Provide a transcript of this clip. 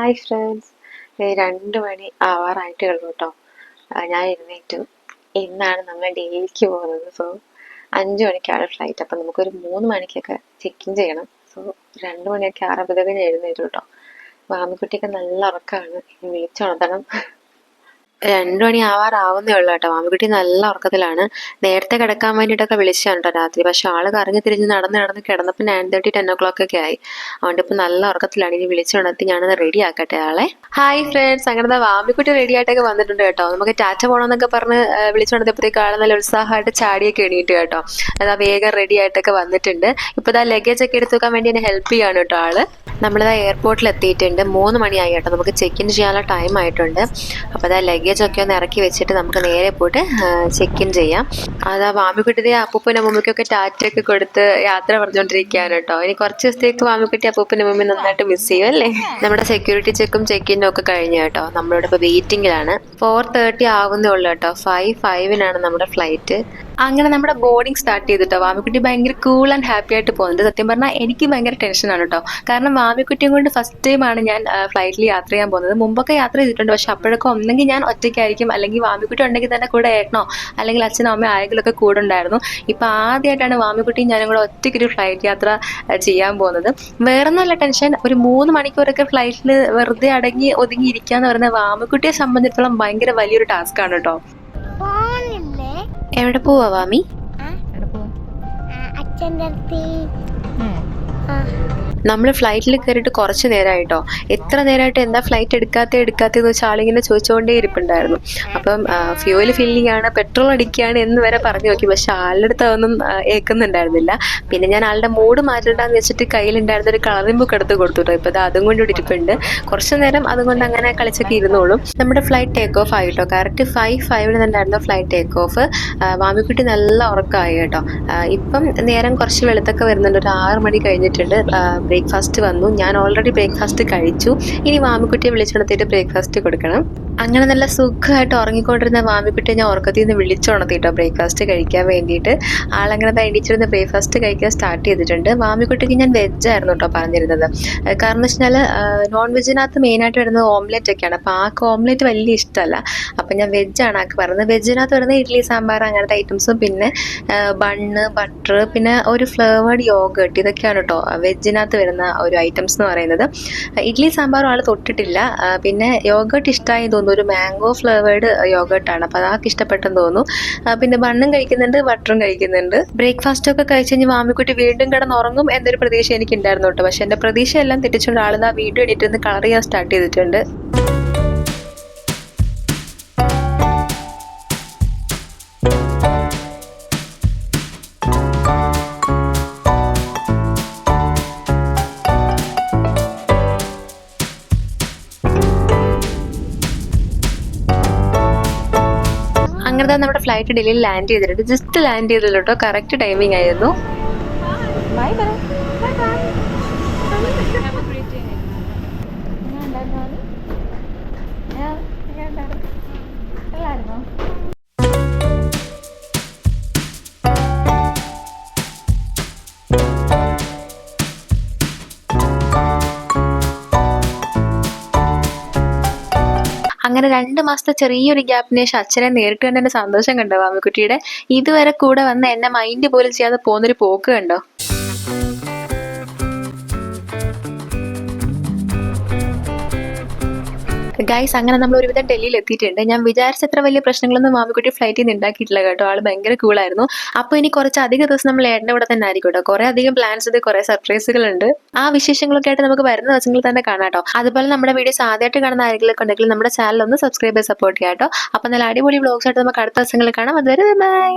Hi friends, 2 മണി ആവാറായിട്ടേ ഉള്ളൂ കേട്ടോ. ഞാൻ എഴുന്നേറ്റു. ഇന്നാണ് നമ്മൾ ഡൽഹിക്ക് പോകുന്നത്. സോ 5 മണിക്കാണ് ഫ്ലൈറ്റ്. അപ്പം നമുക്കൊരു 3 മണിക്കൊക്കെ ചെക്ക് ഇൻ ചെയ്യണം. സോ 2 മണിയൊക്കെ ആറപ്പോഴത്തേക്ക് ഞാൻ എഴുന്നേറ്റു കേട്ടോ. മാമിക്കുട്ടിയൊക്കെ നല്ല ഉറക്കമാണ്, വിളിച്ചുണർത്തണം. 2 മണി ആവാറാവുന്നേ ഉള്ളൂ കേട്ടോ. മാമിക്കുട്ടി നല്ല ഉറക്കത്തിലാണ്. നേരത്തെ കിടക്കാൻ വേണ്ടിയിട്ടൊക്കെ വിളിച്ചാണ് കേട്ടോ രാത്രി. പക്ഷെ ആള് കറങ്ങി തിരിഞ്ഞ് നടന്ന് കിടന്നപ്പോൾ 9:30 10 o'clock ഒക്കെ ആയി. അതുകൊണ്ട് ഇപ്പം നല്ല ഉറക്കത്തിലാണ്. ഇനി വിളിച്ചുണർത്തി ഞാനത് റെഡി ആക്കട്ടെ ആളെ. ഹായ് ഫ്രണ്ട്സ്, അങ്ങനെ മാമിക്കുട്ടി റെഡി ആയിട്ടൊക്കെ വന്നിട്ടുണ്ട് കേട്ടോ. നമുക്ക് ടാറ്റ പോകണമെന്നൊക്കെ പറഞ്ഞ് വിളിച്ചുണർത്തിയപ്പോഴത്തേക്ക് ആള് നല്ല ഉത്സാഹമായിട്ട് ചാടിയൊക്കെ എണീറ്റ് കേട്ടോ. അതാ വേഗം റെഡി ആയിട്ടൊക്കെ വന്നിട്ടുണ്ട്. ഇപ്പോൾ ഇതാ ലഗേജ് ഒക്കെ എടുത്തു വെക്കാൻ വേണ്ടി എന്നെ ഹെൽപ്പ് ചെയ്യാണ് കേട്ടോ ആള്. നമ്മളിതാ എയർപോർട്ടിൽ എത്തിയിട്ടുണ്ട്. 3 മണിയായി കേട്ടോ. നമുക്ക് ചെക്ക് ഇൻ ചെയ്യാനുള്ള ടൈം ആയിട്ടുണ്ട്. അപ്പോൾ അതാ ലഗേജ് ഒക്കെ ഒന്ന് ഇറക്കി വെച്ചിട്ട് നമുക്ക് നേരെ പോയിട്ട് ചെക്ക് ഇൻ ചെയ്യാം. അതാ മാമിക്കുട്ടി അപ്പൂപ്പനും അമ്മൂമ്മയ്ക്കൊക്കെ ടാറ്റയൊക്കെ കൊടുത്ത് യാത്ര പറഞ്ഞുകൊണ്ടിരിക്കുകയാണ് കേട്ടോ. ഇനി കുറച്ച് ദിവസത്തേക്ക് മാമിക്കുട്ടി അപ്പൂപ്പനും അമ്മൂമ്മ നന്നായിട്ട് മിസ് ചെയ്യും അല്ലേ. നമ്മുടെ സെക്യൂരിറ്റി ചെക്കും ചെക്ക് ഇന്നും ഒക്കെ കഴിഞ്ഞു കേട്ടോ. നമ്മളിവിടെ ഇപ്പോൾ വെയിറ്റിംഗിലാണ്. 4:30 ആവുന്നേ ഉള്ളൂ കേട്ടോ. 5:05 നമ്മുടെ ഫ്ലൈറ്റ്. അങ്ങനെ നമ്മുടെ ബോർഡിങ് സ്റ്റാർട്ട് ചെയ്തിട്ടോ. മാമിക്കുട്ടി ഭയങ്കര കൂൾ ആൻഡ് ഹാപ്പി ആയിട്ട് പോകുന്നുണ്ട്. സത്യം പറഞ്ഞാൽ എനിക്ക് ഭയങ്കര ടെൻഷനാണ് കേട്ടോ. കാരണം മാമിക്കുട്ടിയും കൊണ്ട് ഫസ്റ്റ് ടൈമാണ് ഞാൻ ഫ്ലൈറ്റിൽ യാത്ര ചെയ്യാൻ പോകുന്നത്. മുമ്പൊക്കെ യാത്ര ചെയ്തിട്ടുണ്ട്. പക്ഷെ അപ്പോഴൊക്കെ ഒന്നെങ്കിൽ ഞാൻ ഒറ്റയ്ക്കായിരിക്കും, അല്ലെങ്കിൽ മാമിക്കുട്ടി ഉണ്ടെങ്കിൽ തന്നെ കൂടെ ഏട്ടനോ അല്ലെങ്കിൽ അച്ഛനോ അമ്മയോ ആരെങ്കിലുമൊക്കെ കൂടെ ഉണ്ടായിരുന്നു. ഇപ്പം ആദ്യമായിട്ടാണ് മാമിക്കുട്ടിയും ഞാനും കൂടെ ഒറ്റയ്ക്കൊരു ഫ്ലൈറ്റ് യാത്ര ചെയ്യാൻ പോകുന്നത്. വേറൊന്നുമല്ല ടെൻഷൻ, ഒരു 3 മണിക്കൂറൊക്കെ ഫ്ലൈറ്റിൽ വെറുതെ അടങ്ങി ഒതുങ്ങി ഇരിക്കുക എന്ന് പറയുന്നത് മാമിക്കുട്ടിയെ സംബന്ധിച്ചിടത്തോളം ഭയങ്കര വലിയൊരു ടാസ്ക്കാണ് കേട്ടോ. എവിടെ പോവാ വാമി? നമ്മൾ ഫ്ലൈറ്റിൽ കയറിയിട്ട് കുറച്ച് നേരമായിട്ടോ. എത്ര നേരമായിട്ട് എന്താ ഫ്ലൈറ്റ് എടുക്കാത്തതെന്ന് വെച്ചാൽ ആളിങ്ങനെ ചോദിച്ചുകൊണ്ടേ ഇരിപ്പുണ്ടായിരുന്നു. അപ്പം ഫ്യൂവൽ ഫില്ലിംഗ് ആണ്, പെട്രോൾ അടിക്കുകയാണ് എന്ന് വരെ പറഞ്ഞു നോക്കി. പക്ഷെ ആളുടെ അടുത്ത് അതൊന്നും ഏൽക്കുന്നുണ്ടായിരുന്നില്ല. പിന്നെ ഞാൻ ആളുടെ മൂഡ് മാറ്റണ്ടെന്ന് വെച്ചിട്ട് കയ്യിലുണ്ടായിരുന്ന ഒരു കളറിംഗ് ബുക്ക് എടുത്ത് കൊടുത്തു കേട്ടോ. ഇപ്പോൾ അതും കൊണ്ട് ഇരിപ്പുണ്ട്. കുറച്ച് നേരം അതുകൊണ്ട് അങ്ങനെ കളിച്ചൊക്കെ ഇരുന്നോളും. നമ്മുടെ ഫ്ലൈറ്റ് ടേക്ക് ഓഫ് ആയിട്ടോ. കറക്റ്റ് 5:05 തന്നെയായിരുന്നു ഫ്ലൈറ്റ് ടേക്ക് ഓഫ്. മാമിക്കുട്ടി നല്ല ഉറക്കമായി കേട്ടോ. ഇപ്പം നേരം കുറച്ച് വെളുത്തൊക്കെ വരുന്നുണ്ട്. ഒരു 6 മണി കഴിഞ്ഞിട്ടുണ്ട്. ബ്രേക്ക്ഫാസ്റ്റ് വന്നു. ഞാൻ ഓൾറെഡി ബ്രേക്ക്ഫാസ്റ്റ് കഴിച്ചു. ഇനി മാമിക്കുട്ടിയെ വിളിച്ചുണർത്തിയിട്ട് ബ്രേക്ക്ഫാസ്റ്റ് കൊടുക്കണം. അങ്ങനെ നല്ല സുഖമായിട്ട് ഉറങ്ങിക്കൊണ്ടിരുന്ന മാമിക്കുട്ടിയെ ഞാൻ ഉറക്കത്തിൽ നിന്ന് വിളിച്ചുണർത്തിട്ടോ ബ്രേക്ക്ഫാസ്റ്റ് കഴിക്കാൻ വേണ്ടിയിട്ട്. ആളങ്ങനെ എണീച്ചിരുന്ന് ബ്രേക്ക്ഫാസ്റ്റ് കഴിക്കാൻ സ്റ്റാർട്ട് ചെയ്തിട്ടുണ്ട്. മാമിക്കുട്ടിക്ക് ഞാൻ വെജായിരുന്നു കേട്ടോ പറഞ്ഞിരുന്നത്. കാരണം എന്ന് വെച്ചാൽ നോൺ വെജിനകത്ത് മെയിനായിട്ട് വരുന്നത് ഓംലെറ്റ് ഒക്കെയാണ്. അപ്പോൾ ആൾക്ക് ഓംലെറ്റ് വലിയ ഇഷ്ടമല്ല. അപ്പം ഞാൻ വെജാണ് ആൾക്ക് പറയുന്നത്. വെജിനകത്ത് വരുന്നത് ഇഡ്ഡലി സാമ്പാർ അങ്ങനത്തെ ഐറ്റംസും പിന്നെ ബണ്ണ് ബട്ടർ പിന്നെ ഒരു ഫ്ലേവേർഡ് യോഗേർട്ട്, ഇതൊക്കെയാണ് കേട്ടോ വെജിനകത്ത് വരുന്ന ഒരു ഐറ്റംസ് എന്ന് പറയുന്നത്. ഇഡ്ഡലി സാമ്പാറും ആൾ തൊട്ടിട്ടില്ല. പിന്നെ യോഗേർട്ട് ഇഷ്ടമായി തോന്നുന്നു. ഒരു മാംഗോ ഫ്ലേവേർഡ് യോഗേർട്ടാണ്. അപ്പോൾ അതൊക്കെ ഇഷ്ടപ്പെട്ടെന്ന് തോന്നുന്നു. പിന്നെ ബണ്ണും കഴിക്കുന്നുണ്ട്, ബട്ടറും കഴിക്കുന്നുണ്ട്. ബ്രേക്ക്ഫാസ്റ്റ് ഒക്കെ കഴിച്ച് കഴിഞ്ഞ് മാമിക്കുട്ടി വീണ്ടും കിടന്നുറങ്ങും എന്നൊരു പ്രതീക്ഷ എനിക്ക് ഉണ്ടായിരുന്നു കേട്ടോ. പക്ഷെ എൻ്റെ പ്രതീക്ഷയെല്ലാം തെറ്റിച്ചുകൊണ്ട് ആളിതാ വീഡിയോ എഡിറ്റ് ചെയ്ത് കളർ ചെയ്യാൻ സ്റ്റാർട്ട് ചെയ്തിട്ടുണ്ട്. അങ്ങനെ നമ്മുടെ ഫ്ലൈറ്റ് ഡൽഹിയിൽ ലാൻഡ് ചെയ്തിട്ടുണ്ട്. ജസ്റ്റ് ലാൻഡ് ചെയ്തല്ലോ കേട്ടോ. കറക്റ്റ് ടൈമിംഗ് ആയിരുന്നു. അങ്ങനെ 2 മാസത്തെ ചെറിയൊരു ഗ്യാപ്പിന് ശേഷം അച്ഛനെ നേരിട്ട് കണ്ട എൻ്റെ സന്തോഷം കണ്ടോ മാമിക്കുട്ടിയുടെ. ഇതുവരെ കൂടെ വന്ന് എന്നെ മൈൻഡ് പോലും ചെയ്യാതെ പോകുന്നൊരു പോക്ക് കണ്ടോ. ഗൈസ്, അങ്ങനെ നമ്മൾ ഒരുവിധം ഡൽഹിയിൽ എത്തിയിട്ടുണ്ട്. ഞാൻ വിചാരിച്ചത്ര വലിയ പ്രശ്നങ്ങളൊന്നും മാമിക്കുട്ടി ഫ്ലൈറ്റിൽ നിന്ന് ഉണ്ടാക്കിയിട്ടില്ല കേട്ടോ. ആൾ ഭയങ്കര കൂളായിരുന്നു. അപ്പോൾ ഇനി കുറച്ച് അധികം ദിവസം നമ്മൾ ഏട്ടൻ്റെ കൂടെ തന്നെ ആയിരിക്കും കേട്ടോ. കുറേ അധികം പ്ലാൻസ് ഉണ്ട്, കുറേ സർപ്രൈസുകൾ ഉണ്ട്. ആ വിശേഷങ്ങളൊക്കെ ആയിട്ട് നമുക്ക് വരുന്ന ദിവസങ്ങളിൽ തന്നെ കാണാം കേട്ടോ. അതുപോലെ നമ്മുടെ വീഡിയോസ് ആദ്യമായിട്ട് കാണുന്ന ആരെങ്കിലും ഉണ്ടെങ്കിൽ നമ്മുടെ ചാനൽ ഒന്ന് സബ്സ്ക്രൈബ് ചെയ്ത് സപ്പോർട്ട് ചെയ്യാം കേട്ടോ. അപ്പോൾ നല്ല അടിപൊളി വ്ലോഗ്സ് ആയിട്ട് നമുക്ക് അടുത്ത ദിവസങ്ങളിൽ കാണാം. അതുവരെ ബൈ.